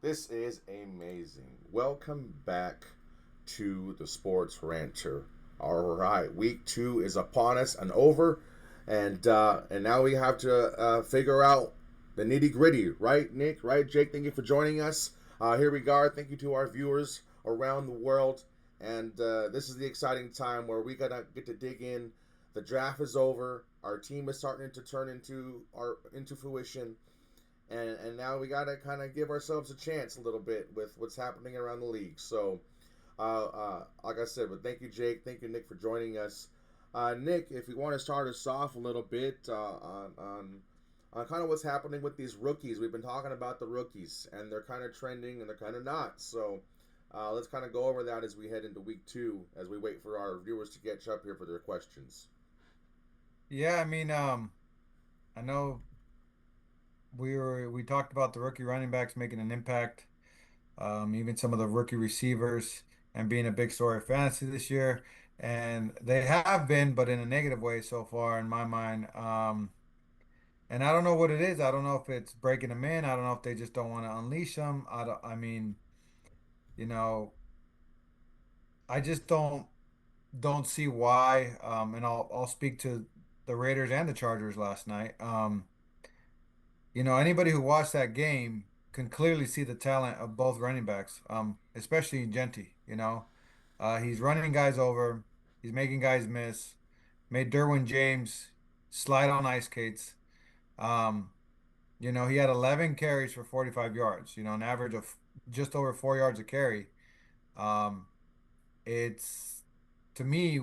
This is amazing. Welcome back to the Sports Ranter. All right, week 2 is upon us and over, and now we have to figure out the nitty gritty, right, Nick? Right, Jake? Thank you for joining us. Here we are. Thank you to our viewers around the world, and this is the exciting time where we gotta get to dig in. The draft is over. Our team is starting to turn into fruition, and now we got to kind of give ourselves a chance a little bit with what's happening around the league. So, like I said, but thank you, Jake. Thank you, Nick, for joining us. Nick, if you want to start us off a little bit on kind of what's happening with these rookies. We've been talking about the rookies, and they're kind of trending and they're kind of not. So, let's kind of go over that as we head into week 2, as we wait for our viewers to catch up here for their questions. Yeah, I know we talked about the rookie running backs making an impact, even some of the rookie receivers and being a big story of fantasy this year. And they have been, but in a negative way so far in my mind. And I don't know what it is. I don't know if it's breaking them in. I don't know if they just don't want to unleash them. You know, I just don't see why. And I'll speak to the Raiders and the Chargers last night. Anybody who watched that game can clearly see the talent of both running backs, especially Genti. He's running guys over, he's making guys miss, made Derwin James slide on ice skates. Um, he had 11 carries for 45 yards, an average of just over 4 yards a carry. Um, it's to me,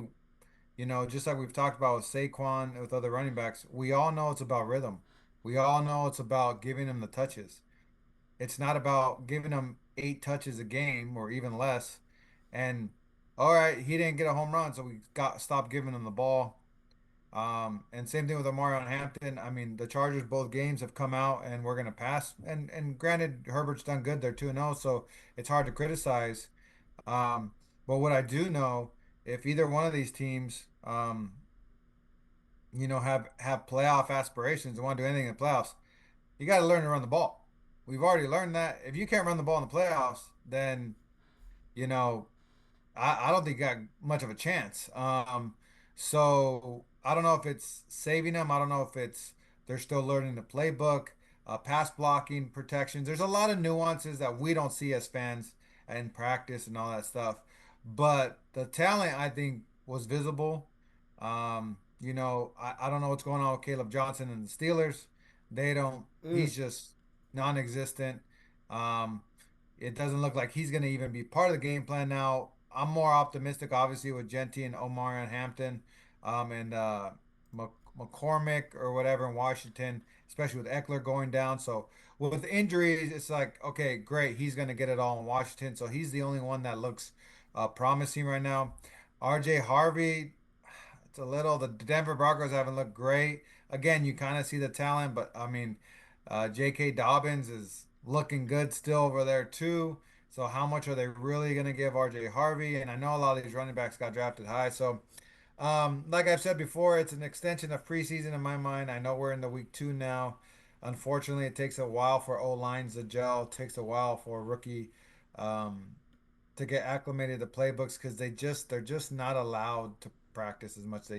just like we've talked about with Saquon, with other running backs, we all know it's about rhythm. We all know it's about giving him the touches. It's not about giving him 8 touches a game or even less. And all right, he didn't get a home run, so we got stopped giving him the ball. And same thing with Omarion Hampton. I mean, the Chargers both games have come out and we're gonna pass. And granted, Herbert's done good. They're 2-0, so it's hard to criticize. But what I do know, if either one of these teams, have playoff aspirations and want to do anything in the playoffs, you got to learn to run the ball. We've already learned that. If you can't run the ball in the playoffs, then you know I don't think you got much of a chance. So I don't know if it's saving them. I don't know if it's they're still learning the playbook, pass blocking, protections. There's a lot of nuances that we don't see as fans in practice and all that stuff. But the talent, I think, was visible. I don't know what's going on with Caleb Johnson and the Steelers. They don't, Mm. he's just non-existent. Um, it doesn't look like he's going to even be part of the game plan now. I'm more optimistic, obviously, with Genti and Omar and Hampton, and McCormick or whatever in Washington, especially with Eckler going down. So with injuries, it's like, okay, great, he's going to get it all in Washington. So he's the only one that looks promising right now. RJ Harvey, it's a little, the Denver Broncos haven't looked great. Again, you kind of see the talent, but I mean, J.K. Dobbins is looking good still over there too. So how much are they really going to give R.J. Harvey? And I know a lot of these running backs got drafted high. So, like I've said before, it's an extension of preseason in my mind. I know we're in the week 2 now. Unfortunately, it takes a while for O lines to gel. It takes a while for a rookie um, to get acclimated to playbooks because they're just not allowed to practice as much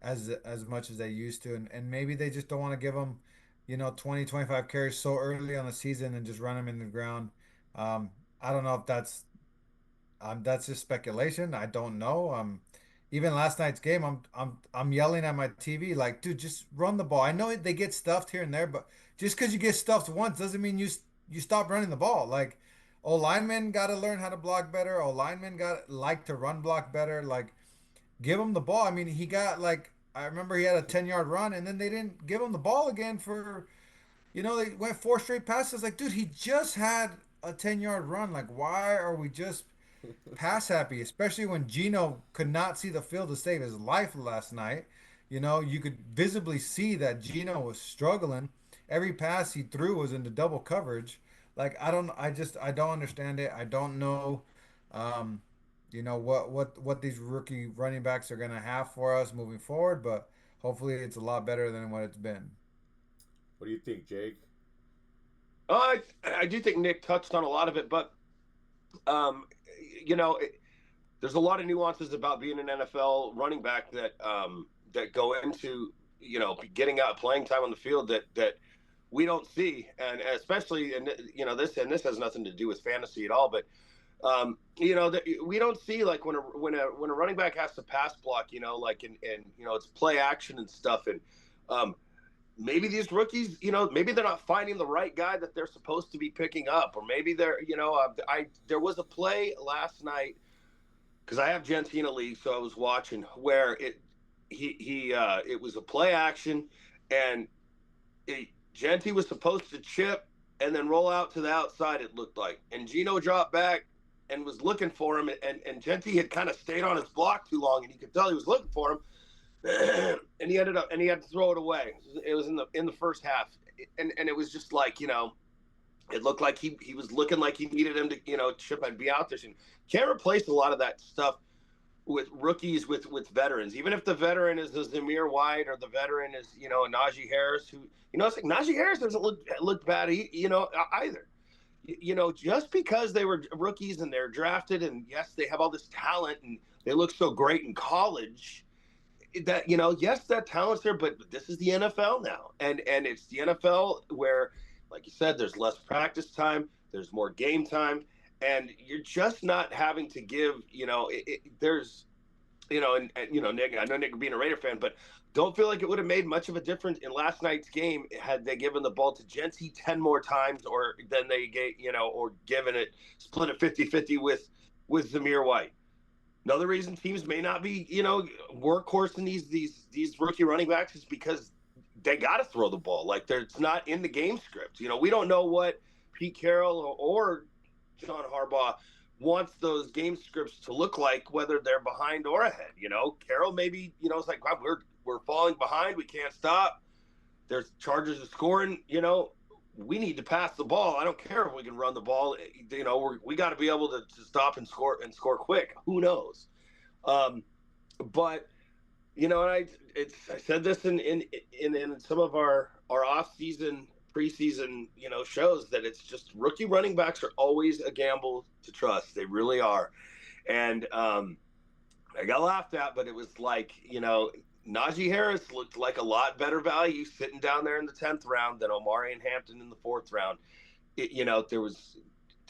as much as they used to, and maybe they just don't want to give them 20 25 carries so early on the season and just run them in the ground. I don't know if that's just speculation. I don't know. Even last night's game, I'm yelling at my TV like, dude, just run the ball. I know they get stuffed here and there, but just because you get stuffed once doesn't mean you stop running the ball. Like, O linemen got to learn how to block better. O linemen got like to run block better. Like, give him the ball. I mean, he got like I remember he had a 10-yard run, and then they didn't give him the ball again for they went 4 straight passes. Like, dude, he just had a 10-yard run. Like, why are we just pass happy, especially when Gino could not see the field to save his life last night. You could visibly see that Gino was struggling. Every pass he threw was into double coverage. Like I don't understand it. I don't know, um, what these rookie running backs are gonna have for us moving forward, but hopefully it's a lot better than what it's been. What do you think, Jake? I do think Nick touched on a lot of it, but um, you know, there's a lot of nuances about being an NFL running back that go into getting out playing time on the field that we don't see, and especially this has nothing to do with fantasy at all, but we don't see like when a running back has to pass block, like and it's play action and stuff, and um, maybe these rookies, maybe they're not finding the right guy that they're supposed to be picking up, or maybe they're, I there was a play last night because I have Gentina League, so I was watching where it was a play action, and Genti was supposed to chip and then roll out to the outside. It looked like, and Gino dropped back and was looking for him, and Genti had kind of stayed on his block too long, and you could tell he was looking for him, and he had to throw it away. It was in the first half, and it was just like it looked like he was looking like he needed him to chip and be out there. And can't replace a lot of that stuff with rookies with veterans. Even if the veteran is a Zamir White or the veteran is a Najee Harris, who it's like Najee Harris doesn't look bad either. Just because they were rookies and they're drafted, and yes, they have all this talent and they look so great in college, that yes, that talent's there, but this is the NFL now, and it's the NFL where, like you said, there's less practice time, there's more game time, and you're just not having to give there's and Nick, I know Nick being a Raider fan, but don't feel like it would have made much of a difference in last night's game had they given the ball to Genti 10 more times, or then they gave or given it, split it 50-50 with Zamir White. Another reason teams may not be, workhorse in these rookie running backs is because they got to throw the ball. Like it's not in the game script. We don't know what Pete Carroll or John Harbaugh wants those game scripts to look like, whether they're behind or ahead. Carroll maybe, it's like, wow, we're falling behind, we can't stop. There's Chargers are scoring. We need to pass the ball. I don't care if we can run the ball. We got to be able to stop and score quick. Who knows? But and I said this in some of our off season preseason shows, that it's just rookie running backs are always a gamble to trust. They really are. And I got laughed at, but it was like Najee Harris looked like a lot better value sitting down there in the 10th round than Omari and Hampton in the 4th round. There was,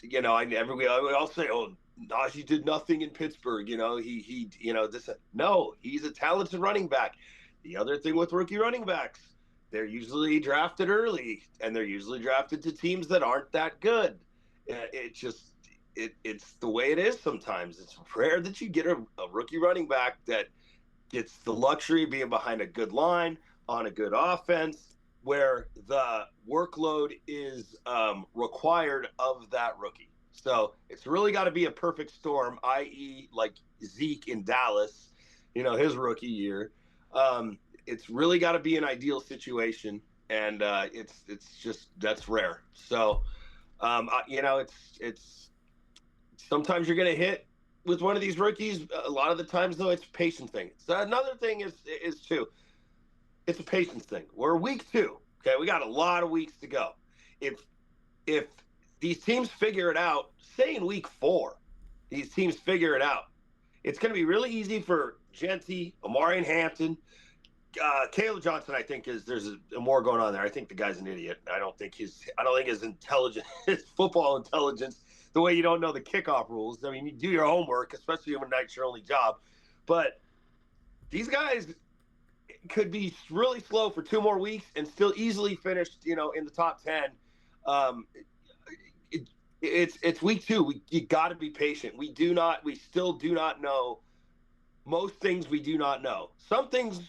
I'll say, oh, Najee did nothing in Pittsburgh. No, he's a talented running back. The other thing with rookie running backs, they're usually drafted early, and they're usually drafted to teams that aren't that good. It's the way it is sometimes. It's rare that you get a rookie running back that gets the luxury of being behind a good line on a good offense, where the workload is required of that rookie. So it's really got to be a perfect storm, i.e., like Zeke in Dallas, his rookie year. It's really got to be an ideal situation, and it's just that's rare. So, it's sometimes you're going to hit with one of these rookies. A lot of the times, though, it's a patience thing. So another thing is too, it's a patience thing. We're week 2. Okay, we got a lot of weeks to go. If these teams figure it out, say in week 4, these teams figure it out, it's going to be really easy for Genti, Omari and Hampton. Caleb Johnson, I think there's more going on there. I think the guy's an idiot. I don't think his intelligence, his football intelligence, the way you don't know the kickoff rules. I mean, you do your homework, especially when night's your only job. But these guys could be really slow for 2 more weeks and still easily finish, in the top 10. It's week 2. You got to be patient. We still do not know most things. We do not know some things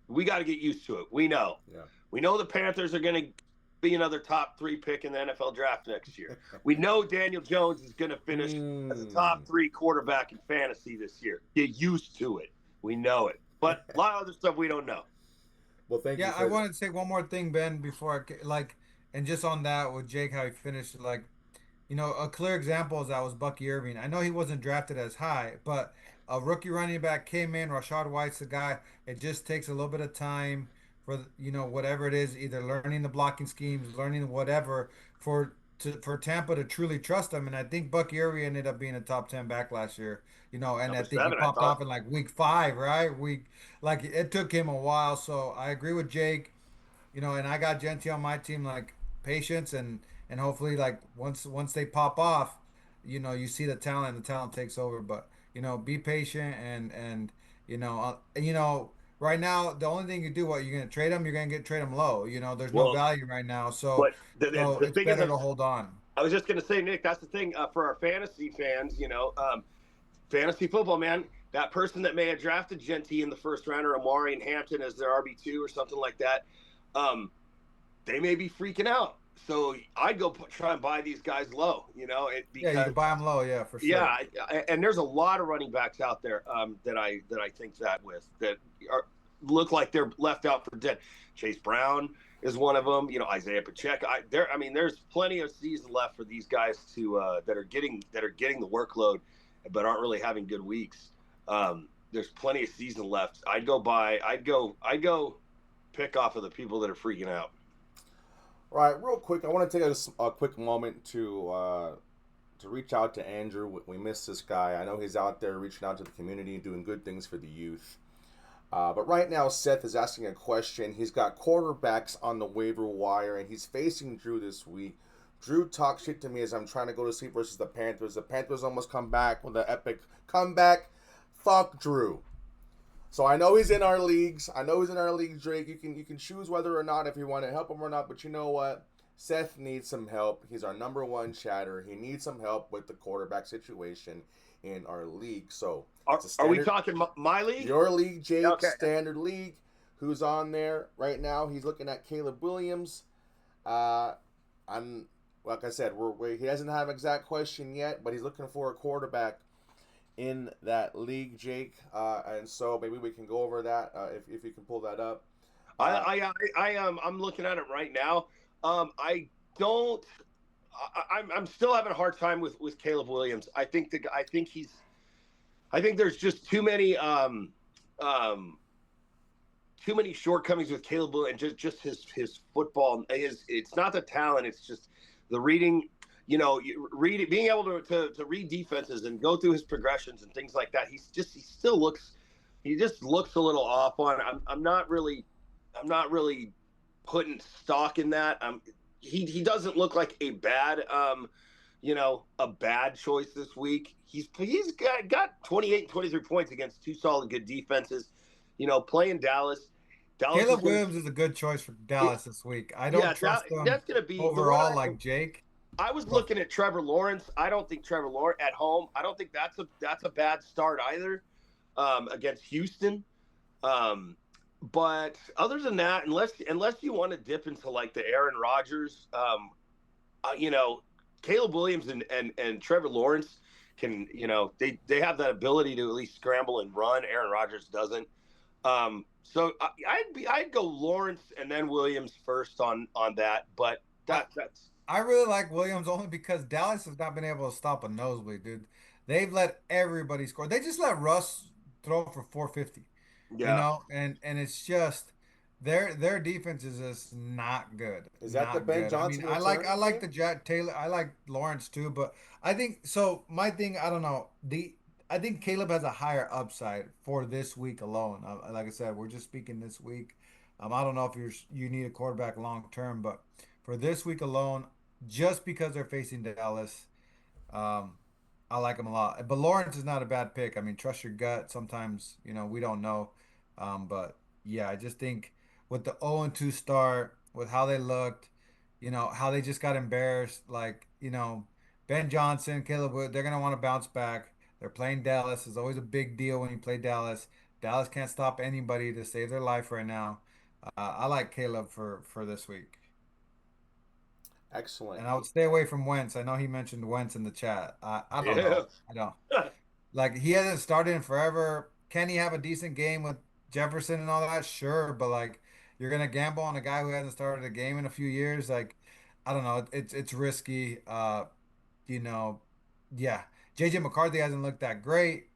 we got to get used to it. We know. Yeah. We know the Panthers are going to be another top 3 pick in the NFL draft next year. We know Daniel Jones is going to finish as a top 3 quarterback in fantasy this year. Get used to it. We know it. But a lot of other stuff we don't know. Well, thank you. Yeah, I wanted to say one more thing, Ben, before and just on that with Jake, how he finished, a clear example is that was Bucky Irving. I know he wasn't drafted as high, but a rookie running back came in. Rashad White's the guy. It just takes a little bit of time for whatever it is, either learning the blocking schemes, learning whatever for Tampa to truly trust him. And I think Bucky Irving ended up being a top 10 back last year. And I Number think he 7, I popped thought. off in like week 5, right? Like it took him a while. So I agree with Jake. And I got Genti on my team, like patience and hopefully like once they pop off, you see the talent takes over. But be patient and right now the only thing you do, what you're gonna trade them, you're gonna trade them low. There's no Well, value right now, so but the it's thing is, better to hold on. I was just going to say, Nick, that's the thing for our fantasy fans. Fantasy football, man. That person that may have drafted Genty in the first round, or Amari and Hampton as their RB2 or something like that, um, they may be freaking out. So I'd go try and buy these guys low, Yeah, you because can buy them low, yeah, for sure. yeah, and there's a lot of running backs out there that I think that are look like they're left out for dead. Chase Brown is one of them. Isaiah Pacheco. There's plenty of season left for these guys to that are getting the workload, but aren't really having good weeks. There's plenty of season left. I'd go pick off of the people that are freaking out. All right, real quick, I want to take a quick moment to reach out to Andrew. We miss this guy. I know he's out there reaching out to the community, doing good things for the youth. But right now, Seth is asking a question. He's got quarterbacks on the waiver wire, and he's facing Drew this week. Drew talks shit to me as I'm trying to go to sleep versus the Panthers. The Panthers almost come back with an epic comeback. Fuck Drew. So I know he's in our leagues. I know he's in our league, Drake. You can choose whether or not if you want to help him or not. But you know what? Seth needs some help. He's our number one chatter. He needs some help with the quarterback situation in our league. So Are, it's a are we standard. talking my league? Your league, Jake, Okay. standard league. Who's on there right now? He's looking at Caleb Williams. I'm like I said, he doesn't have an exact question yet, but he's looking for a quarterback in that league, Jake. And so maybe we can go over that if you can pull that up. I'm looking at it right now. I don't. I'm still having a hard time with Caleb Williams. I think there's just too many shortcomings with Caleb Williams, and just his football. It's not the talent. It's just the reading. Being able to read defenses and go through his progressions and things like that. He just looks a little off on. I'm not really putting stock in that. He doesn't look like a bad choice this week. He's got 28, 23 points against two solid good defenses. Playing Dallas. Dallas is Caleb going Williams is a good choice for Dallas this week. I yeah, don't trust him that's going to be the one. overall like Jake. I was But looking at Trevor Lawrence. I don't think Trevor Lawrence at home. I don't think that's a bad start either against Houston. But other than that, unless you want to dip into like the Aaron Rodgers, Caleb Williams and Trevor Lawrence can, they have that ability to at least scramble and run. Aaron Rodgers doesn't. I'd go Lawrence and then Williams first on that. But I, that's I really like Williams only because Dallas has not been able to stop a nosebleed, dude. They've let everybody score. They just let Russ throw for 450, yeah. and it's just their defense is just not good, Is that the not Ben good. I Johnson mean, I return like game? the Jack Taylor, I like Lawrence too, but I think so. My thing, I don't know. I think Caleb has a higher upside for this week alone. Like I said, we're just speaking this week. I don't know if you need a quarterback long term, but for this week alone, just because they're facing Dallas, um, I like him a lot. But Lawrence is not a bad pick. I mean, trust your gut. Sometimes, we don't know. But yeah, I just think with the 0-2 start, with how they looked, how they just got embarrassed, like, Ben Johnson, Caleb Wood, they're gonna want to bounce back. They're playing Dallas. It's always a big deal when you play Dallas. Dallas can't stop anybody to save their life right now. I like Caleb for this week. Excellent. And I would stay away from Wentz. I know he mentioned Wentz in the chat. I don't Yeah. know. I don't. Like he hasn't started in forever. Can he have a decent game with Jefferson and all that? Sure, but like you're gonna gamble on a guy who hasn't started a game in a few years. Like I don't know. It's risky. You know, yeah. JJ McCarthy hasn't looked that great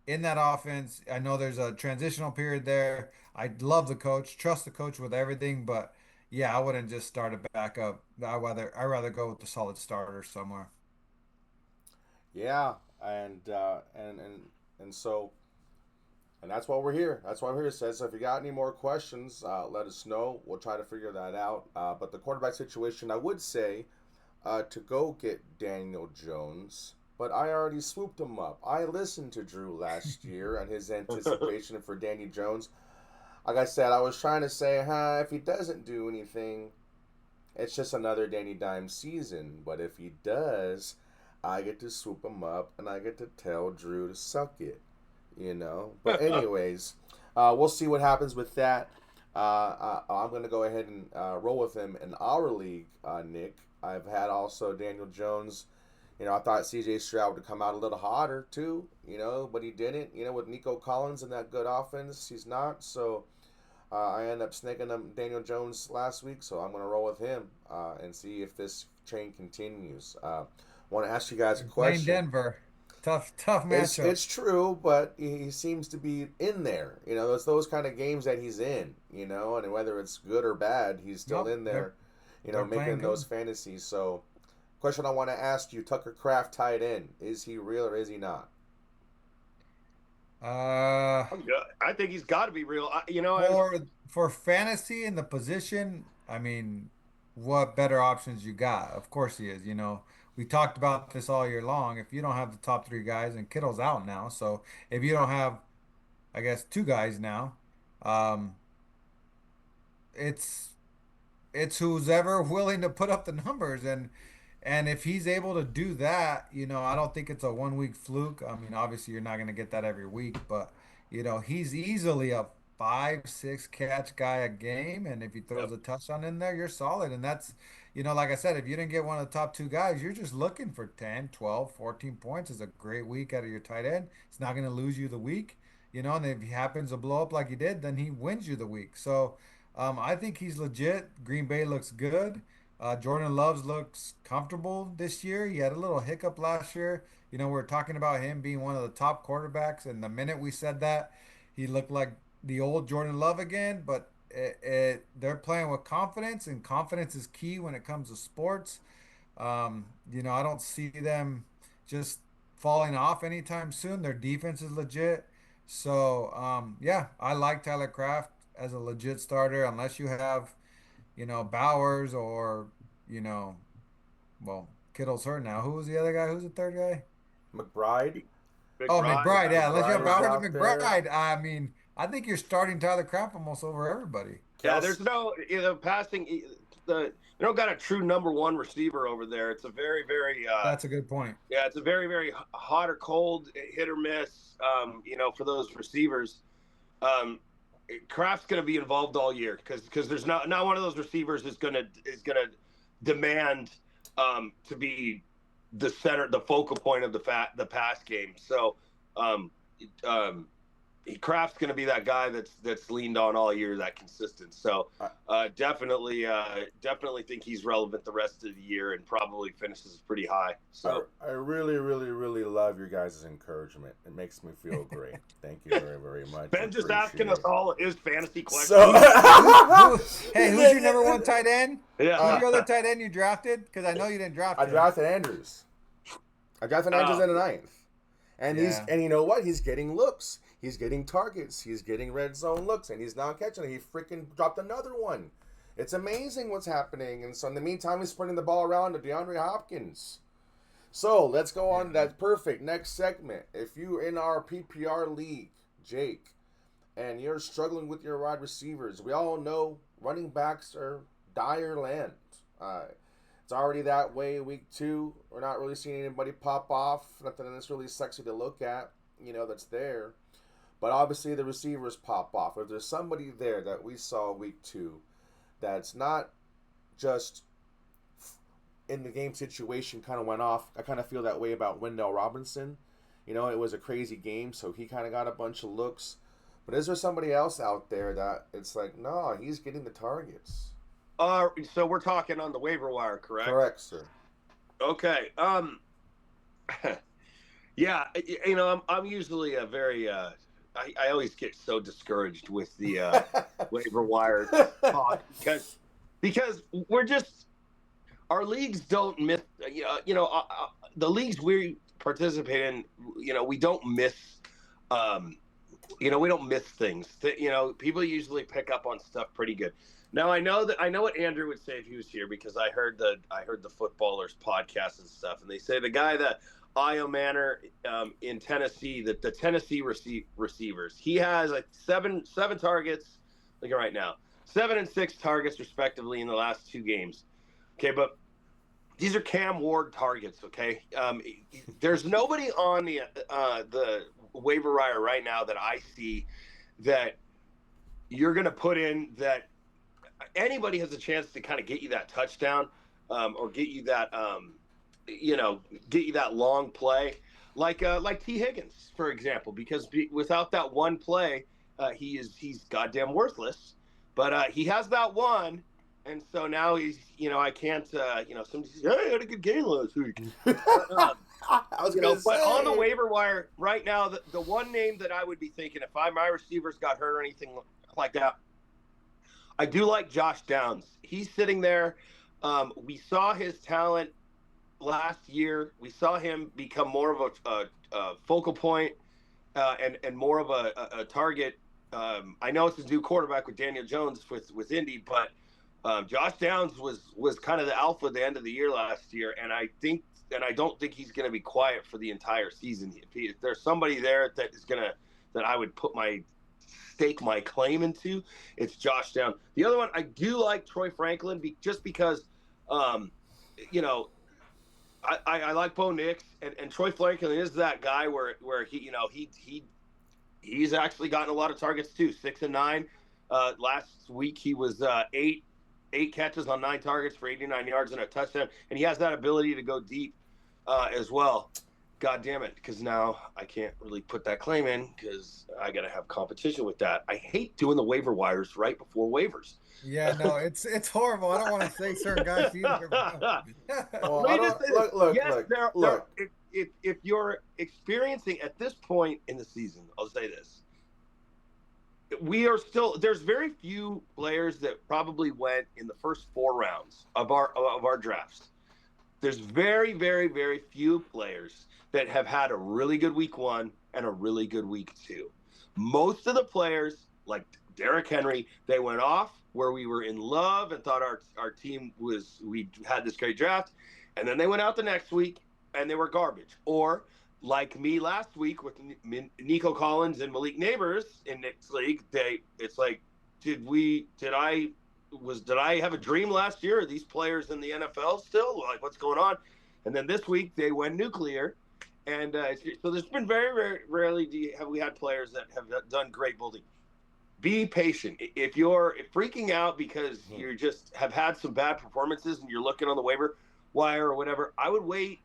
in that offense. I know there's a transitional period there. I love the coach, trust the coach with everything, but yeah, I wouldn't just start a backup. I rather go with the solid starter somewhere. Yeah, and so and that's why we're here. That's why we're here. It says so if you got any more questions, let us know. We'll try to figure that out. But the quarterback situation, I would say to go get Daniel Jones, but I already swooped him up. I listened to Drew last year and his anticipation for Danny Jones. Like I said, I was trying to say, if he doesn't do anything, it's just another Danny Dimes season. But if he does, I get to swoop him up and I get to tell Drew to suck it, you know. But anyways, we'll see what happens with that. I'm going to go ahead and roll with him in our league, Nick. I've had also Daniel Jones. You know, I thought C.J. Stroud would come out a little hotter too, you know, but he didn't. You know, with Nico Collins and that good offense, he's not. So I ended up snaking him Daniel Jones last week, so I'm going to roll with him and see if this train continues. Want to ask you guys a Playing question. Denver, tough matchup. It's true, but he seems to be in there. You know, it's those kind of games that he's in. You know, and whether it's good or bad, he's still Nope, in there. You know, they're playing making those good. fantasies. So, question I want to ask you: Tucker Kraft tight end. Is he real or is he not? Uh, I think he's got to be real. for for fantasy in the position, I mean, what better options you got? Of course he is. We talked about this all year long. If you don't have the top three guys, and Kittle's out now, so if you don't have, I guess, two guys now, um, it's it's who's ever willing to put up the numbers, and if he's able to do that, I don't think it's a 1 week fluke. I mean, obviously you're not going to get that every week, but he's easily a 5, 6 catch guy a game, and if he throws Yep. a touchdown in there, you're solid. And that's, like I said, if you didn't get one of the top two guys, you're just looking for 10, 12, 14 points. Is a great week out of your tight end. It's not going to lose you the week, and if he happens to blow up like he did, then he wins you the week. So I think he's legit. Green Bay looks good. Jordan Loves looks comfortable this year. He had a little hiccup last year. We're talking about him being one of the top quarterbacks, and the minute we said that, he looked like the old Jordan Love again. But they're playing with confidence, and confidence is key when it comes to sports. I don't see them just falling off anytime soon. Their defense is legit. So, yeah, I like Tyler Kraft as a legit starter, unless you have, Bowers or, you know, well, Kittle's hurt now. Who was the other guy? Who's the third guy? McBride. Big Oh, Brian. McBride. Yeah, unless you have McBride is Bowers and out there. McBride. I mean, I think you're starting Tyler Kraft almost over everybody. Yeah, Kels. there's no passing. The you don't got a true number one receiver over there. It's a very very That's a good point. yeah, it's a very very hot or cold, hit or miss. For those receivers, um, Kraft's going to be involved all year because there's not one of those receivers is gonna demand to be the center, the focal point of the pass game. So um, um, Kraft's going to be that guy that's leaned on all year, that consistent. So definitely think he's relevant the rest of the year and probably finishes pretty high. So I really, really, really love your guys' encouragement. It makes me feel great. Thank you very, very much. Ben just asking us all his fantasy questions. So, Hey, who's your number one tight end? Yeah. Who's your other tight end you drafted? Because I know you didn't draft I him. drafted Andrews. I drafted Andrews in the ninth. And Yeah. and you know what? He's getting looks. He's getting targets. He's getting red zone looks, and he's not catching it. He freaking dropped another one. It's amazing what's happening. And so in the meantime, he's spreading the ball around to DeAndre Hopkins. So let's go on. That's perfect. Next segment. If you're in our PPR league, Jake, and you're struggling with your wide receivers, we all know running backs are dire land. It's already that way week 2. We're not really seeing anybody pop off. Nothing that's really sexy to look at, that's there. But obviously the receivers pop off. If there's somebody there that we saw week 2 that's not just in the game situation kind of went off, I kind of feel that way about Wendell Robinson. It was a crazy game, so he kind of got a bunch of looks. But is there somebody else out there that it's like, no, he's getting the targets? So we're talking on the waiver wire, correct? Correct, sir. Okay. Yeah, I'm usually a very I always get so discouraged with the waiver wire talk because we're just our leagues don't miss. The leagues we participate in, we don't miss. Um, we don't miss things. People usually pick up on stuff pretty good. Now I know what Andrew would say if he was here because I heard the footballers podcast and stuff, and they say the guy that Io Manor in Tennessee, the Tennessee receivers, he has like seven targets. Look at right now, 7 and 6 targets respectively in the last 2 games. Okay, but these are Cam Ward targets. Okay, there's nobody on the waiver wire right now that I see that you're going to put in that anybody has a chance to kind of get you that touchdown or get you that get you that long play like T Higgins, for example, because without that one play, he's goddamn worthless. But he has that one, and so now he's I can't somebody says, hey, I had a good game last week. I was gonna say. But on the waiver wire right now, the one name that I would be thinking if my receivers got hurt or anything like that, I do like Josh Downs. He's sitting there. We saw his talent last year. We saw him become more of a focal point and more of a target. I know it's a new quarterback with Daniel Jones with Indy, but Josh Downs was kind of the alpha at the end of the year last year, and I don't think he's going to be quiet for the entire season. If there's somebody there that I would stake my claim into, it's Josh Downs. The other one, I do like Troy Franklin just because, I like Bo Nix and Troy Franklin is that guy where he's actually gotten a lot of targets too, 6 and 9. Last week he was 8 catches on 9 targets for 89 yards and a touchdown, and he has that ability to go deep as well. God damn it, because now I can't really put that claim in because I got to have competition with that. I hate doing the waiver wires right before waivers. Yeah, no, it's horrible. I don't want to say certain guys either. Well, look. If you're experiencing at this point in the season, I'll say this. There's very few players that probably went in the first 4 rounds of our drafts. There's very, very, very few players that have had a really good week 1 and a really good week 2. Most of the players, like Derrick Henry, they went off where we were in love and thought our team we had this great draft, and then they went out the next week and they were garbage. Or like me last week with Nico Collins and Malik Neighbors in Nick's league, it's like, did I have a dream last year? Are these players in the NFL still? Like, what's going on? And then this week they went nuclear. And so there's been very, very rarely have we had players that have done great building. Be patient. If you're freaking out because you just have had some bad performances and you're looking on the waiver wire or whatever, I would wait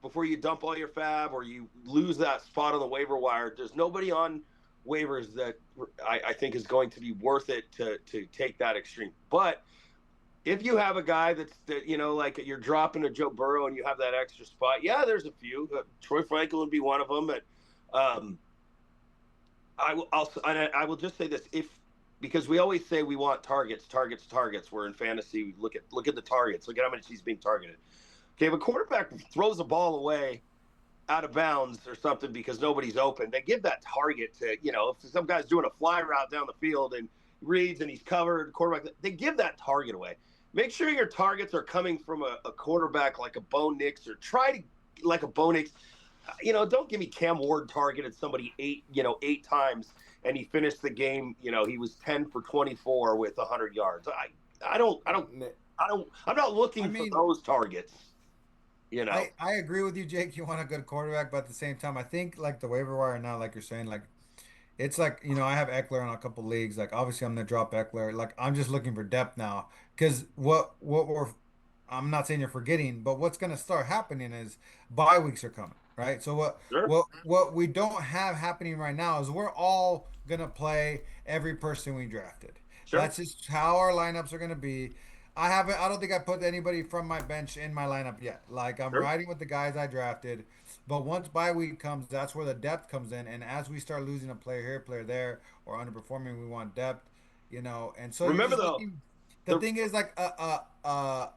before you dump all your fab or you lose that spot on the waiver wire. There's nobody on waivers that I think is going to be worth it to take that extreme. But if you have a guy like you're dropping a Joe Burrow and you have that extra spot, yeah, there's a few. Troy Franklin would be one of them. But I will just say this: because we always say we want targets. We're in fantasy. We look at the targets. Look at how much he's being targeted. Okay, if a quarterback throws a ball away out of bounds or something because nobody's open, they give that target to if some guy's doing a fly route down the field and reads and he's covered, quarterback, they give that target away. Make sure your targets are coming from a quarterback like a Bo Nix, or try to like a Bo Nix. Don't give me Cam Ward targeted somebody 8 times and he finished the game. He was 10 for 24 with 100 yards. I'm not looking for those targets. I agree with you, Jake. You want a good quarterback, but at the same time, I think like the waiver wire now, like you're saying, like it's like, I have Eckler in a couple leagues. Like obviously I'm gonna drop Eckler. Like I'm just looking for depth now. Because I'm not saying you're forgetting, but what's gonna start happening is bye weeks are coming, right? So Sure. what we don't have happening right now is we're all gonna play every person we drafted. Sure. That's just how our lineups are gonna be. I don't think I put anybody from my bench in my lineup yet. Like I'm Sure. riding with the guys I drafted. But once bye week comes, that's where the depth comes in. And as we start losing a player here, player there, or underperforming, we want depth, And so you're Remember just though, looking. The the thing is, like a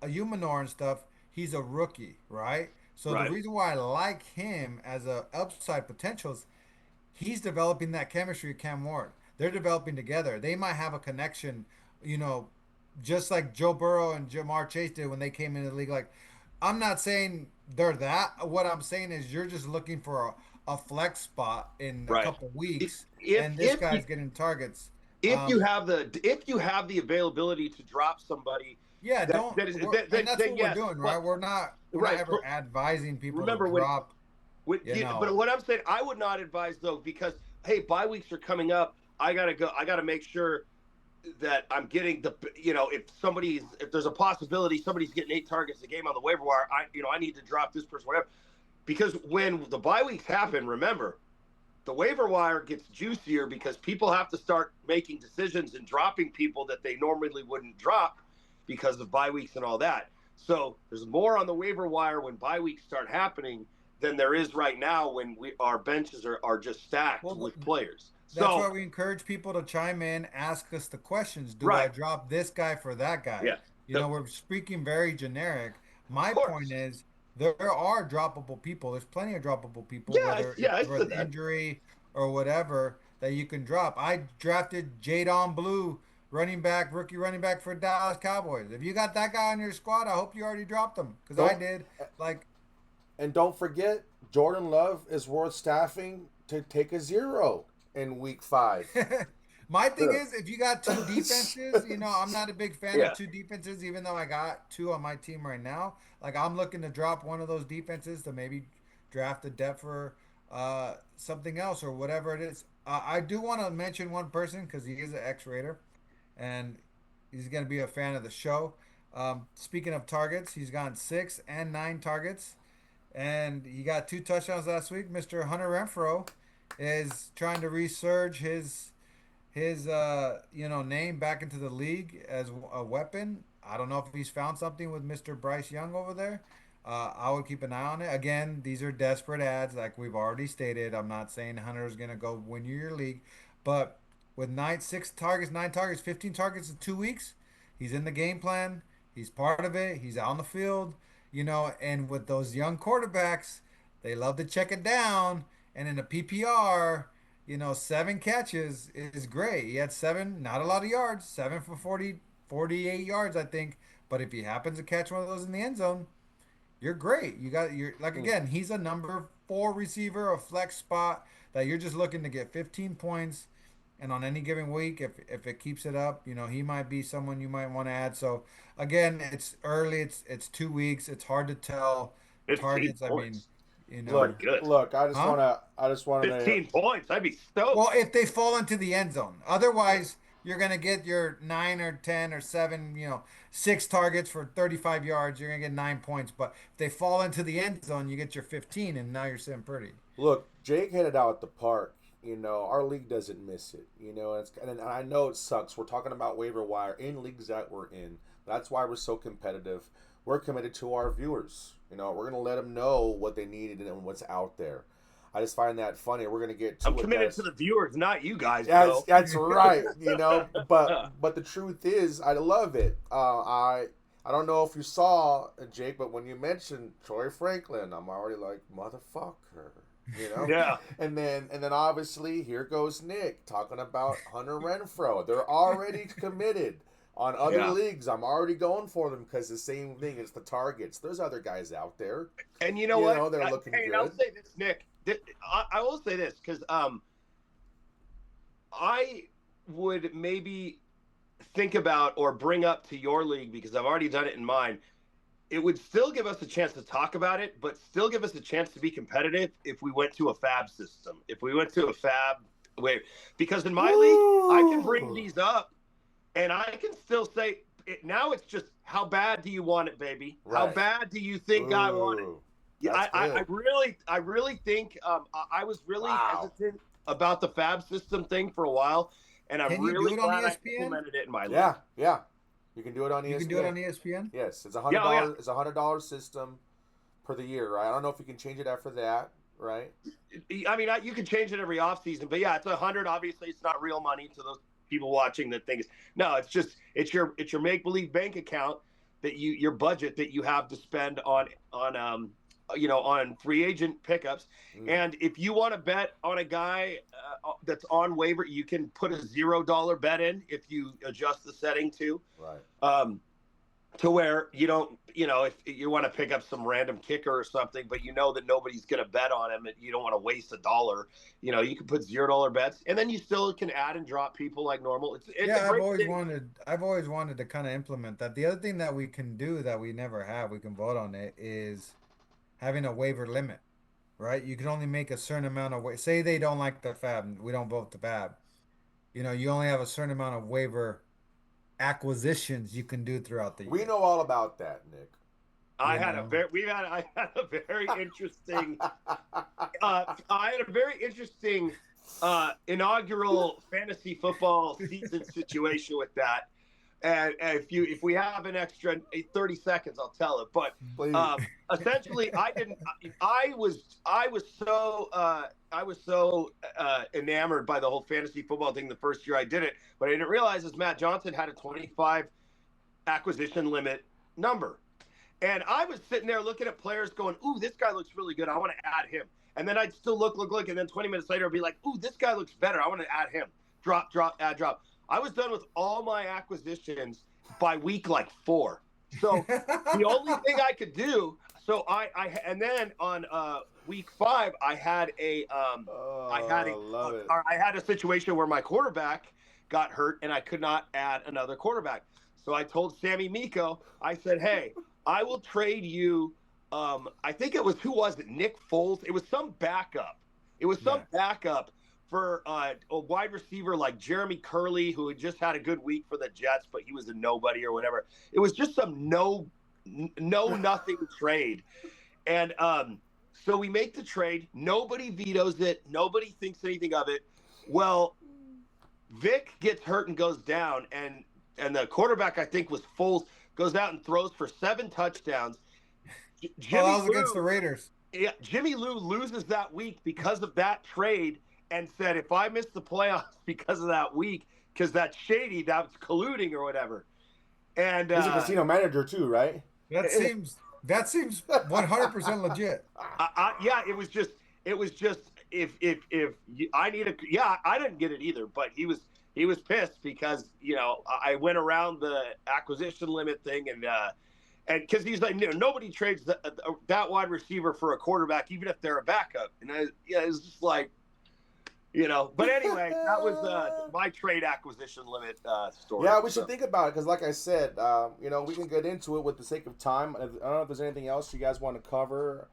Humanor and stuff, he's a rookie, right? So the right, reason why I like him as a upside potential is he's developing that chemistry with Cam Ward. They're developing together. They might have a connection, you know, just like Joe Burrow and Jamar Chase did when they came into the league. Like, I'm not saying they're that. What I'm saying is you're just looking for a flex spot in a right. couple weeks, If and this if you guy's getting targets. if you Um, have the availability to drop somebody yeah, that don't. that is And that's then what we're yes, doing, right? but We're not right. ever advising people to Remember when drop. You but know, what I'm saying, I would not advise though, because hey, bye weeks are coming up. I gotta go. I gotta make sure that I'm getting if there's a possibility somebody's getting 8 targets a game on the waiver wire, I need to drop this person, whatever. Because when the bye weeks happen, remember, the waiver wire gets juicier because people have to start making decisions and dropping people that they normally wouldn't drop because of bye weeks and all that. So there's more on the waiver wire when bye weeks start happening than there is right now when our benches are just stacked well, with players. that's why So we encourage people to chime in, ask us the questions. Do I right, drop this guy for that guy? yeah, of We're speaking very generic. My point course, is there are droppable people. There's plenty of droppable people, yeah, whether yeah, it's I with said that. injury or whatever, that you can drop. I drafted Jadon Blue, rookie running back for Dallas Cowboys. If you got that guy on your squad, I hope you already dropped him because I Don't did. Like, and don't forget, Jordan Love is worth staffing to take a 0 in week 5. my thing Yeah, is, if you got two defenses, I'm not a big fan of yeah. two defenses, even though I got two on my team right now. Like, I'm looking to drop one of those defenses to maybe draft a depth for something else or whatever it is. I do want to mention one person because he is an ex-Raider and he's going to be a fan of the show. Speaking of targets, he's gotten 6 and 9 targets and he got 2 touchdowns last week. Mr. Hunter Renfro is trying to resurge his name back into the league as a weapon. I don't know if he's found something with Mr. Bryce Young over there. I would keep an eye on it. Again, these are desperate ads, like we've already stated. I'm not saying Hunter is gonna go win you your league, but with 6 targets, 9 targets, 15 targets in 2 weeks, he's in the game plan. He's part of it. He's out on the field. And with those young quarterbacks, they love to check it down. And in a PPR, 7 catches is great. He had seven, not a lot of yards, 7 for 48 yards, I think. But if he happens to catch one of those in the end zone, you're great. You're like, again, he's a number 4 receiver, a flex spot that you're just looking to get 15 points. And on any given week, if it keeps it up, he might be someone you might want to add. So again, it's early. It's 2 weeks. It's hard to tell 15 targets. I mean, points. you It's know, pretty Look, good. look. huh? I just wanted to. 15 points. I'd be Well, stoked. if they fall into the end zone. Otherwise, you're going to get your 9 or 10 or 7, 6 targets for 35 yards. You're going to get 9 points. But if they fall into the end zone, you get your 15, and now you're sitting pretty. Look, Jake hit it out at the park. Our league doesn't miss it. And I know it sucks. We're talking about waiver wire in leagues that we're in. That's why we're so competitive. We're committed to our viewers. We're gonna let them know what they needed and what's out there. I just find that funny. We're gonna get I'm to it, committed to guys. the viewers, not you guys, That's though. that's right. But the truth is, I love it. I don't know if you saw Jake, but when you mentioned Troy Franklin, I'm already like motherfucker. Yeah. And then obviously here goes Nick talking about Hunter Renfro. They're already committed on other Yeah. leagues. I'm already going for them because the same thing. It's the targets. There's other guys out there. And you know what? They're looking Hey, and I'll good. say this, Nick. I will say this because I would maybe think about or bring up to your league, because I've already done it in mine. It would still give us a chance to talk about it, but still give us a chance to be competitive if we went to a fab system. If we went to a fab way, because in my league, I can bring Ooh. these up and I can still say now it's just how bad do you want it, baby? How Right. bad do you think I want it? Ooh, Yeah, that's I good. really think I was really Wow. hesitant about the fab system thing for a while, and I'm Can you do really it on glad I ESPN? implemented it in my league. Yeah, yeah. You can do it on You can do it ESPN. on ESPN? Yes, it's a Yeah, hundred oh yeah, dollars. It's $100 system. per the year, right? I don't know if you can change it after that, right? I mean, you can change it every offseason, but yeah, it's 100. Obviously, it's not real money to those people watching that think no. It's your make believe bank account that your budget that you have to spend on free agent pickups. And if you want to bet on a guy that's on waiver, you can put a $0 bet in if you adjust the setting to. Right. To where you don't, if you want to pick up some random kicker or something, but you know that nobody's going to bet on him, and you don't want to waste $1. You can put $0 bets, and then you still can add and drop people like normal. It's Yeah, a great thing. I've always wanted to kind of implement that. The other thing that we can do that we never have, we can vote on it, is having a waiver limit, right? You can only make a certain amount of say they don't like the fab, we don't vote the fab. You only have a certain amount of waiver acquisitions you can do throughout the year. We know all about that, Nick. I had a very interesting inaugural fantasy football season situation with that. And if we have an extra 30 seconds, I'll tell it. But essentially, I was so enamored by the whole fantasy football thing the first year I did it. What I didn't realize is Matt Johnson had a 25 acquisition limit number. And I was sitting there looking at players going, ooh, this guy looks really good. I want to add him. And then I'd still look. And then 20 minutes later, I'd be like, ooh, this guy looks better. I want to add him. Drop, add, drop. I was done with all my acquisitions by week 4. So the only thing I could do, and then on week 5, I had a situation where my quarterback got hurt and I could not add another quarterback. So I told Sammy Miko, I said, hey, I will trade you. I think it was, who was it? Nick Foles. It was some backup. Backup for a wide receiver like Jeremy Curley, who had just had a good week for the Jets, but he was a nobody or whatever. It was just some nothing trade. And so we make the trade. Nobody vetoes it. Nobody thinks anything of it. Well, Vic gets hurt and goes down, and the quarterback, I think was Foles, goes out and throws for 7 touchdowns. That was against the Raiders. Yeah, Jimmy Lou loses that week because of that trade, and said, if I miss the playoffs because of that week, because that's shady, that's colluding or whatever. And he's a casino manager too, right? That seems 100% legit. Yeah, it was just if I need I didn't get it either, but he was pissed because I went around the acquisition limit thing, and because he's like, nobody trades that wide receiver for a quarterback, even if they're a backup. And it's just like, But anyway, that was my trade acquisition limit story. Yeah, we should think about it because, like I said, we can get into it with the sake of time. I don't know if there's anything else you guys want to cover,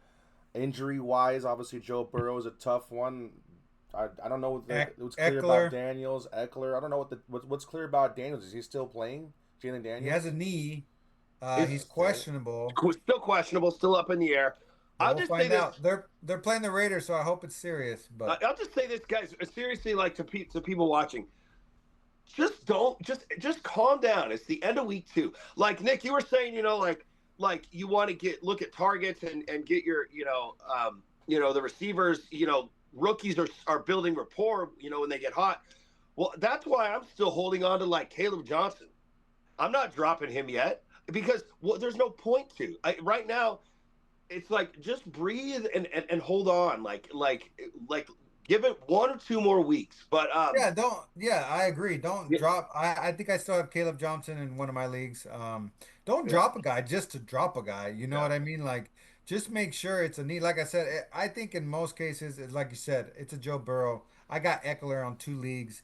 injury-wise. Obviously, Joe Burrow is a tough one. I don't know what's clear about Daniels. Eckler. I don't know what's clear about Daniels. Is he still playing? Jalen Daniels. He has a knee. He's questionable. Still questionable. Still up in the air. I'll just say this. They're playing the Raiders, so I hope it's serious. But I'll just say this, guys. Seriously, like to people watching, just calm down. It's the end of week 2. Like Nick, you were saying, like you want to look at targets and get your, the receivers, rookies are building rapport, when they get hot. Well, that's why I'm still holding on to like Caleb Johnson. I'm not dropping him yet because there's no point to. Right now, it's like just breathe and hold on, like give it 1 or 2 more weeks. But I agree. Don't drop. I think I still have Caleb Johnson in one of my leagues. Don't drop a guy just to drop a guy. You know what I mean? Like, just make sure it's a need. Like I said, I think in most cases, like you said, it's a Joe Burrow. I got Eckler on 2 leagues.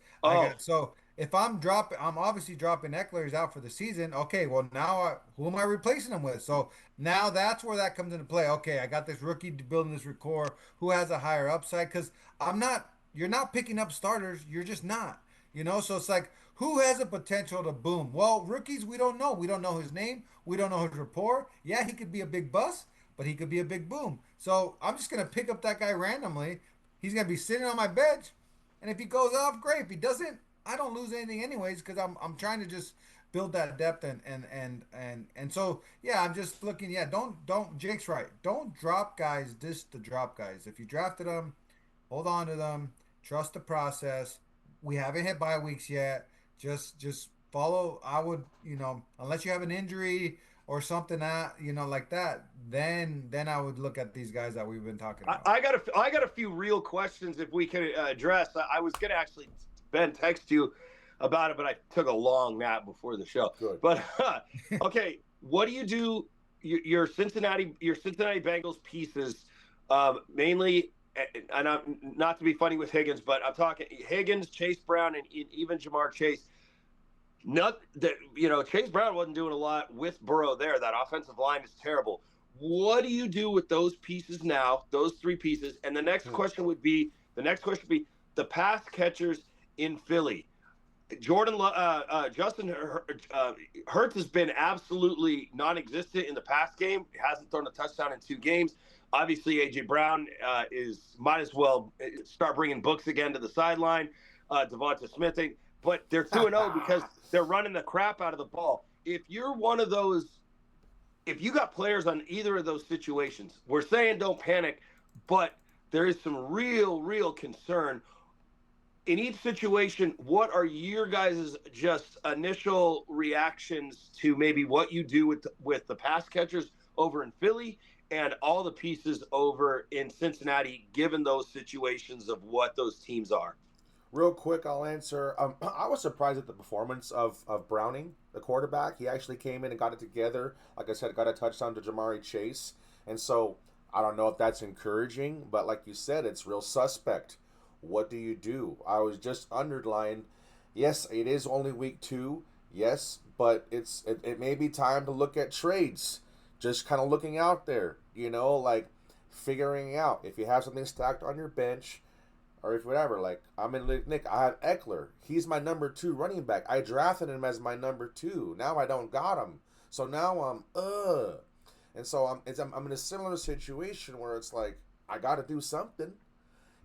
So if I'm obviously dropping Eckler. He's out for the season. Okay, well now who am I replacing him with? So now that's where that comes into play. Okay, I got this rookie building this rapport who has a higher upside because you're not picking up starters. You're just not. So it's like, who has a potential to boom? Well, rookies, we don't know. We don't know his name. We don't know his rapport. Yeah, he could be a big bust, but he could be a big boom. So I'm just going to pick up that guy randomly. He's going to be sitting on my bench. And if he goes off, great. If he doesn't, I don't lose anything anyways because I'm trying to just build that depth and so yeah, I'm just looking. Yeah, don't Jake's right. Don't drop guys just to drop guys. If you drafted them, hold on to them. Trust the process. We haven't hit bye weeks yet. Just follow. I would, unless you have an injury or something that like that, then I would look at these guys that we've been talking about. I got a few real questions if we could address. I was gonna actually Ben text you about it, but I took a long nap before the show. Good. But okay, what do you do? Your Cincinnati Bengals pieces, mainly, and I'm not to be funny with Higgins, but I'm talking Higgins, Chase Brown, and even Jamar Chase. Not that Chase Brown wasn't doing a lot with Burrow there. That offensive line is terrible. What do you do with those pieces now? Those three pieces, and the next question would be the pass catchers in Philly. Justin Hurts has been absolutely non-existent in the pass game. He hasn't thrown a touchdown in 2 games. Obviously, AJ Brown might as well start bringing books again to the sideline. Devonta Smith, but they're 2-0 because they're running the crap out of the ball. If you're one of those, if you got players on either of those situations, we're saying don't panic, but there is some real concern in each situation. What are your guys' just initial reactions to maybe what you do with the pass catchers over in Philly and all the pieces over in Cincinnati, given those situations of what those teams are? Real quick, I'll answer. I was surprised at the performance of Browning, the quarterback. He actually came in and got it together. Like I said, got a touchdown to Jamari Chase. And so I don't know if that's encouraging, but like you said, it's real suspect. What do you do? I was just underlined. Yes, it is only week 2. Yes, but it may be time to look at trades. Just kind of looking out there, like figuring out if you have something stacked on your bench or if whatever. Like I'm in Nick, I have Eckler. He's my number 2 running back. I drafted him as my number 2. Now I don't got him. So now and so I'm in a similar situation where it's like I got to do something.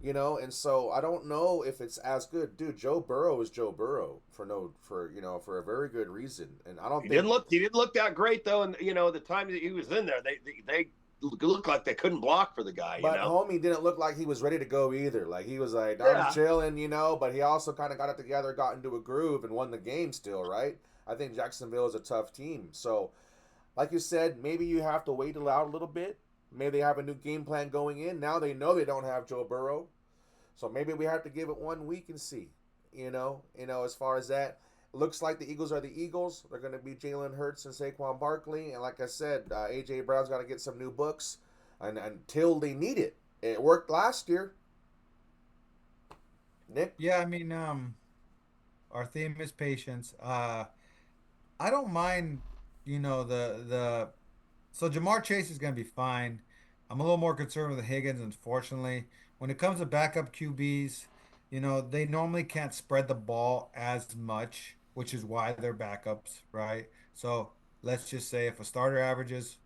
And so I don't know if it's as good, dude. Joe Burrow is Joe Burrow for a very good reason, and I don't He think didn't look that great though, and the time that he was in there, they looked like they couldn't block for the guy. But homie didn't look like he was ready to go either. Like he was like, Yeah. I'm chilling, but he also kind of got it together, got into a groove, and won the game still, right? I think Jacksonville is a tough team. So, like you said, maybe you have to wait it out a little bit. Maybe they have a new game plan going in. Now they know they don't have Joe Burrow. So maybe we have to give it 1 week and see. As far as that. Looks like the Eagles are the Eagles. They're going to be Jalen Hurts and Saquon Barkley. And like I said, A.J. Brown's got to get some new books until they need it. It worked last year. Nick? Yeah, I mean, our theme is patience. I don't mind, the so Jamar Chase is going to be fine. I'm a little more concerned with Higgins, unfortunately. When it comes to backup QBs, they normally can't spread the ball as much, which is why they're backups, right? So let's just say if a starter averages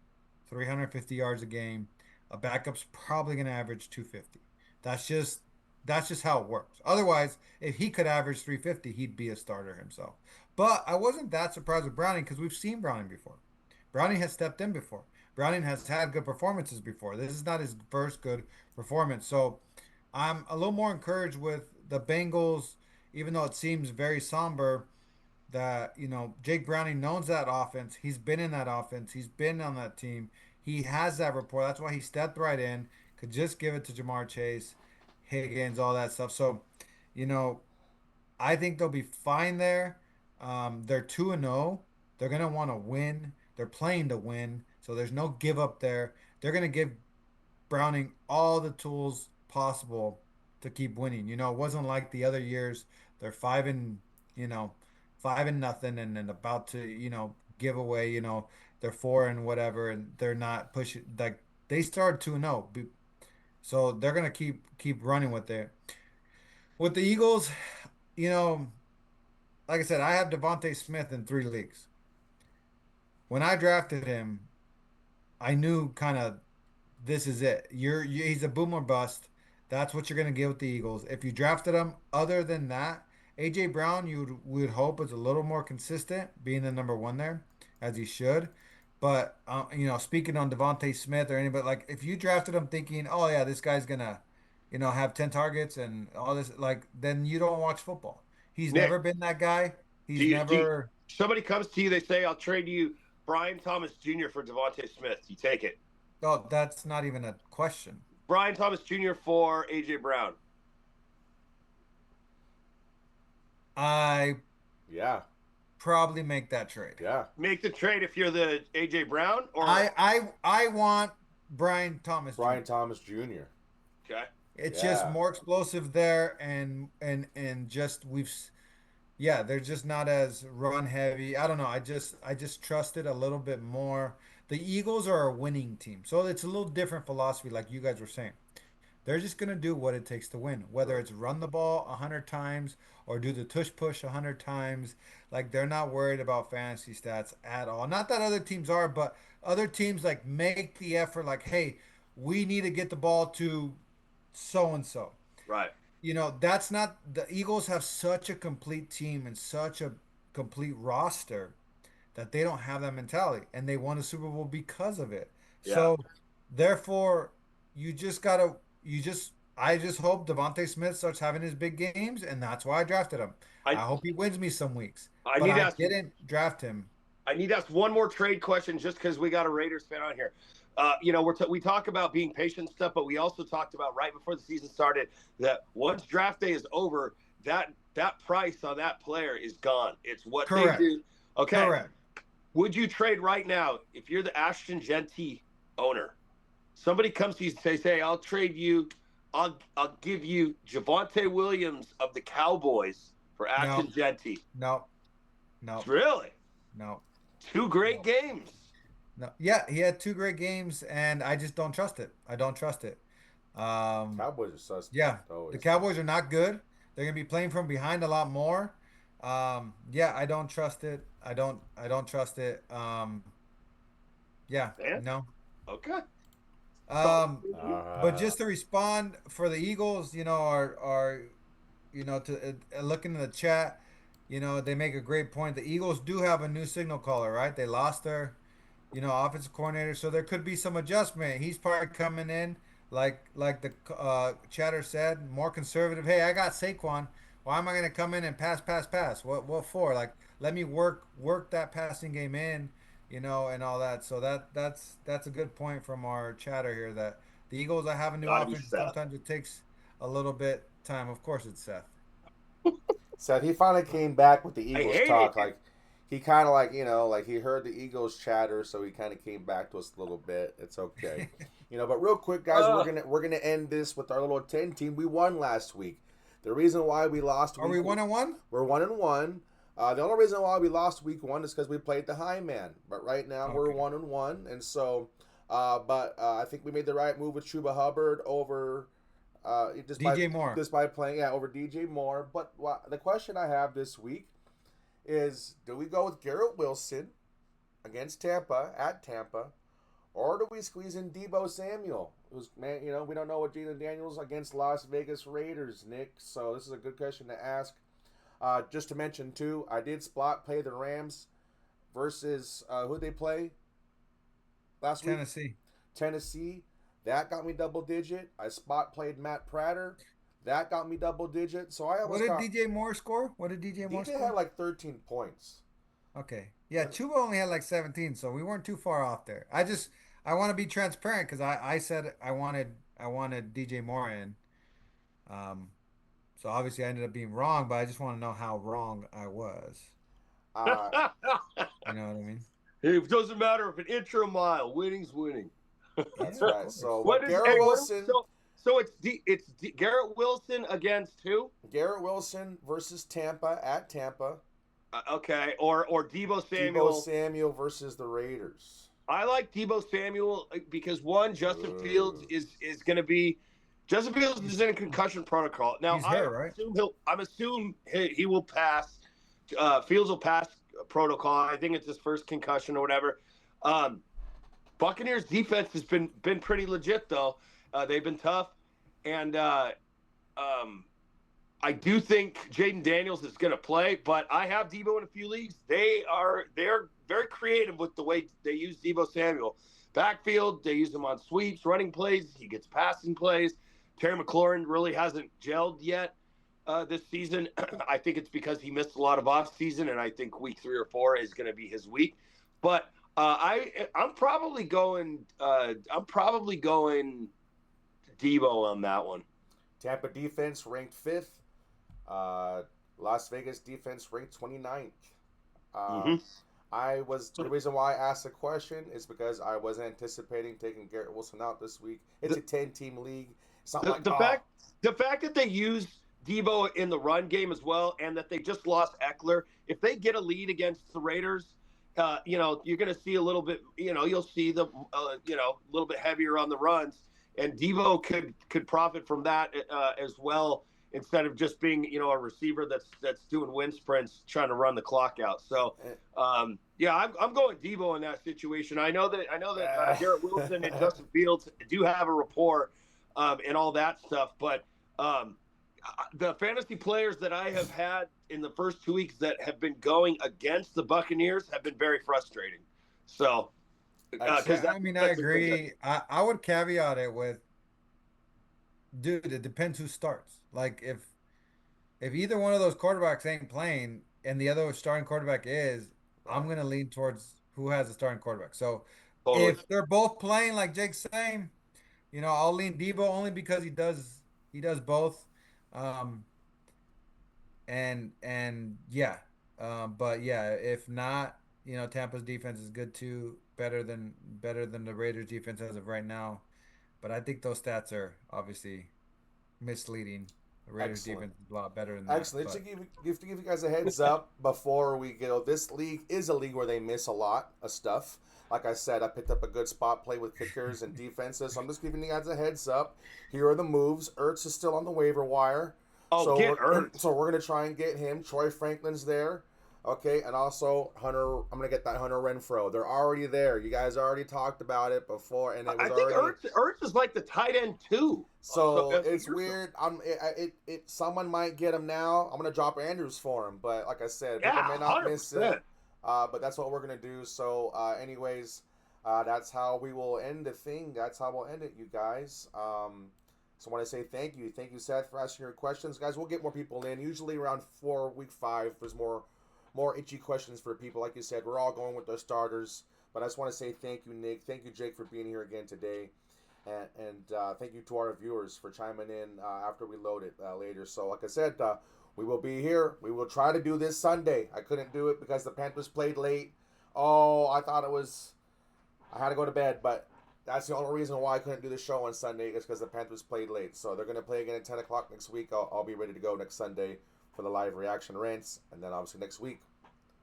350 yards a game, a backup's probably going to average 250. That's just that's just how it works. Otherwise, if he could average 350, he'd be a starter himself. But I wasn't that surprised with Browning because we've seen Browning before. Browning has stepped in before. Browning has had good performances before. This is not his first good performance. So I'm a little more encouraged with the Bengals, even though it seems very somber that, Jake Browning knows that offense. He's been in that offense. He's been on that team. He has that rapport. That's why he stepped right in, could just give it to Jamar Chase, Higgins, all that stuff. So, you know, I think they'll be fine there. They're 2-0. They're going to want to win. They're playing to win. So there's no give up there. They're going to give Browning all the tools possible to keep winning. It wasn't like the other years. They're you know, 5-0 and then about to, give away, they're 4 and whatever and they're not pushing like they started 2-0. So they're gonna keep running with it. With the Eagles, you know, like I said, I have Devontae Smith in 3 leagues. When I drafted him, I knew kind of this is it. He's a boomer bust. That's what you're gonna get with the Eagles. If you drafted him, other than that, AJ Brown, would hope is a little more consistent, being the number one there, as he should. But speaking on Devontae Smith or anybody, like if you drafted him thinking, oh yeah, this guy's gonna, have 10 targets and all this, like then you don't watch football. He's never Nick, been that guy. do He's you never. somebody comes to you, they say, I'll trade you Brian Thomas Jr. for Devontae Smith. You take it. Oh, that's not even a question. Brian Thomas Jr. for AJ Brown. I Yeah. probably make that trade. Yeah. Make the trade if you're the AJ Brown or I want Brian Thomas. Brian Jr. Thomas Jr. Okay. It's Yeah. just more explosive there, and just yeah, they're just not as run heavy. I don't know. I just trust it a little bit more. The Eagles are a winning team, so it's a little different philosophy, like you guys were saying. They're just gonna do what it takes to win, whether it's run the ball 100 times or do the tush push 100 times. Like they're not worried about fantasy stats at all. Not that other teams are, but other teams like make the effort. Like, hey, we need to get the ball to so and so. Right. That's not the Eagles have such a complete team and such a complete roster that they don't have that mentality, and they won a Super Bowl because of it. Yeah. So, therefore, you just gotta, I just hope Devontae Smith starts having his big games, and that's why I drafted him. I I hope he wins me some weeks, I but need to I ask didn't draft him. I need to ask one more trade question just because we got a Raiders fan on here. We talk about being patient and stuff, but we also talked about right before the season started that once draft day is over, that price on that player is gone. It's what they Correct. do. Okay. Correct. Would you trade right now if you're the Ashton Genty owner? Somebody comes to you and say, I'll trade you. I'll give you Javonte Williams of the Cowboys for Ashton Genty. No. No. Really? No. Two great games. No. Yeah, he had two great games, and I just don't trust it. I don't trust it. Cowboys are suspect. Yeah, Always. the Cowboys are not good. They're gonna be playing from behind a lot more. Yeah, I don't trust it. I don't trust it. Yeah, Man. no. Okay. But just to respond for the Eagles, are to looking in the chat, they make a great point. The Eagles do have a new signal caller, right? They lost their, offensive coordinator, so there could be some adjustment. He's probably coming in like the chatter said, more conservative. Hey, I got Saquon. Why am I going to come in and pass? What for? Like, let me work that passing game in, and all that. So that's a good point from our chatter here that the Eagles are having new offense. Sometimes it takes a little bit time. Of course, it's Seth. Seth, he finally came back with the Eagles talk. it. Like he kind of like he heard the Eagles chatter, so he kind of came back to us a little bit. It's okay, But real quick, guys, we're gonna end this with our little 10 team. We won last week. The reason why we lost. Are we 1-1? We're 1-1. The only reason why we lost week 1 is because we played the high man. But right now we're 1-1, and so. I think we made the right move with Chuba Hubbard over. DJ Moore. Just by playing, over DJ Moore. But the question I have this week is, do we go with Garrett Wilson against Tampa, at Tampa, or do we squeeze in Deebo Samuel? Who's, man, we don't know what Jalen Daniels against Las Vegas Raiders, Nick. So this is a good question to ask. Just to mention, too, I did spot play the Rams versus, who they play last week? Tennessee. That got me double digit. I spot played Matt Prater. That got me double digit. So I almost. What did DJ Moore score? DJ had like 13 points. Okay. Yeah, Chuba only had like 17, so we weren't too far off there. I want to be transparent because I said I wanted DJ Moore in. So obviously I ended up being wrong, but I just want to know how wrong I was. You know what I mean? It doesn't matter if an inch or a mile. Winning's winning. That's right. So Garrett Wilson. So it's Garrett Wilson against who? Garrett Wilson versus Tampa, at Tampa. Okay, or Deebo Samuel. Deebo Samuel versus the Raiders. I like Deebo Samuel because one, Justin Fields is going to be. Justin Fields is in a concussion protocol now. I'm assuming he will pass. Fields will pass protocol. I think it's his first concussion or whatever. Buccaneers defense has been pretty legit though. They've been tough, and I do think Jaden Daniels is going to play, but I have Debo in a few leagues. They're very creative with the way they use Debo Samuel. Backfield, they use him on sweeps, running plays. He gets passing plays. Terry McLaurin really hasn't gelled yet this season. I think it's because he missed a lot of off season, and I think week 3 or 4 is going to be his week. But I'm probably going Debo on that one. Tampa defense ranked 5th. Las Vegas defense ranked 29th. The reason why I asked the question is because I was anticipating taking Garrett Wilson out this week. It's a 10-team league. It's not The fact that they use Debo in the run game as well, and that they just lost Eckler. If they get a lead against the Raiders, you're going to see a little bit. You'll see the a little bit heavier on the runs, and Debo could profit from that as well. Instead of just being, a receiver that's doing wind sprints, trying to run the clock out. So, I'm going Debo in that situation. I know that Garrett Wilson and Justin Fields do have a rapport and all that stuff, but the fantasy players that I have had in the first 2 weeks that have been going against the Buccaneers have been very frustrating. So, I agree. I would caveat it with, dude, it depends who starts. Like if either one of those quarterbacks ain't playing and the other starting quarterback is, I'm gonna lean towards who has a starting quarterback. So if they're both playing, like Jake's saying, I'll lean Debo only because he does both. But if not, Tampa's defense is good too, better than the Raiders defense as of right now. But I think those stats are obviously misleading. The Raiders defense is a lot better than that. Excellent. To give you guys a heads up before we go, this league is a league where they miss a lot of stuff. Like I said, I picked up a good spot play with kickers and defenses, so I'm just giving you guys a heads up. Here are the moves. Ertz is still on the waiver wire. Ertz. So we're going to try and get him. Troy Franklin's there. Okay, and also Hunter. I'm gonna get that Hunter Renfrow. They're already there. You guys already talked about it before, and it was Ertz is like the tight end too. So it's weird. Someone might get him now. I'm gonna drop Andrews for him, but like I said, people may not 100%. miss it. But that's what we're gonna do. So, that's how we will end the thing. That's how we'll end it, you guys. So I want to say thank you, Seth, for asking your questions, guys. We'll get more people in. Usually around week 5, there's more itchy questions for people. Like you said, we're all going with the starters. But I just want to say thank you, Nick. Thank you, Jake, for being here again today. And thank you to our viewers for chiming in after we load it later. So like I said, we will be here. We will try to do this Sunday. I couldn't do it because the Panthers played late. I had to go to bed. But that's the only reason why I couldn't do the show on Sunday is because the Panthers played late. So they're going to play again at 10 o'clock next week. I'll be ready to go next Sunday for the live reaction rants. And then obviously next week.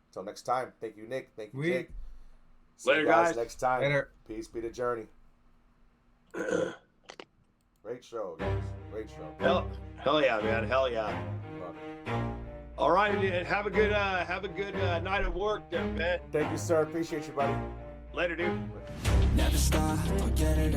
Until next time, thank you, Nick. Thank you, Jake. See Later, you guys guys. next time. Later. Peace be the journey. Great show, guys. Great show. Hell yeah, man. Hell yeah. All right, have a good night of work there, man. Thank you, sir. Appreciate you, buddy. Later, dude. Never stop, forget it.